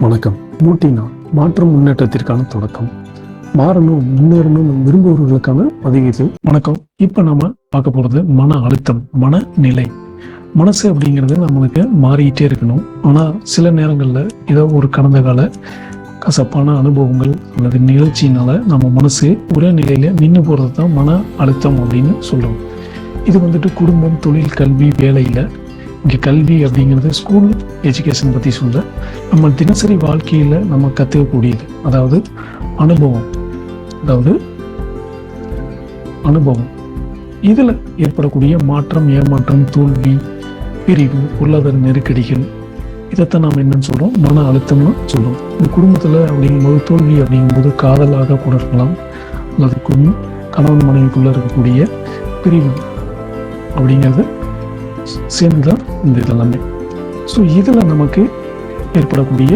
வணக்கம். மூட்டினா மாற்றம் முன்னேற்றத்திற்கான தொடக்கம். மாறணும், முன்னேறணும் விரும்புபவர்களுக்கான பதிவு. வணக்கம். இப்ப நாம பார்க்க போறது மன அழுத்தம், மனநிலை. மனசு அப்படிங்கிறது நம்மளுக்கு மாறிக்கிட்டே இருக்கணும். ஆனா சில நேரங்கள்ல ஏதோ ஒரு கடந்த கால கசப்பான அனுபவங்கள் அல்லது நிகழ்ச்சியினால நம்ம மனசு ஒரே நிலையில நின்று போறது தான் மன அழுத்தம் அப்படின்னு சொல்றோம். இது குடும்பம், தொழில், கல்வி, வேலையில இங்கே கல்வி அப்படிங்கிறது ஸ்கூல் எஜுகேஷன் பற்றி சொல்ல நம்ம தினசரி வாழ்க்கையில் நம்ம கற்றுக்கக்கூடியது. அதாவது அனுபவம் இதில் ஏற்படக்கூடிய மாற்றம், ஏமாற்றம், தோல்வி, பிரிவு, பொருளாதார நெருக்கடிகள், இதைத்தான் நாம் என்னன்னு சொல்கிறோம், மன அழுத்தம்னு சொல்கிறோம். இந்த குடும்பத்தில் அப்படிங்கும்போது தோல்வி அப்படிங்கும்போது காதலாக கூட இருக்கலாம், அல்லது கணவன் மனைவிக்குள்ளே இருக்கக்கூடிய பிரிவு அப்படிங்கிறது சேர்ந்துதான் இந்த இதெல்லாமே. ஸோ இதில் நமக்கு ஏற்படக்கூடிய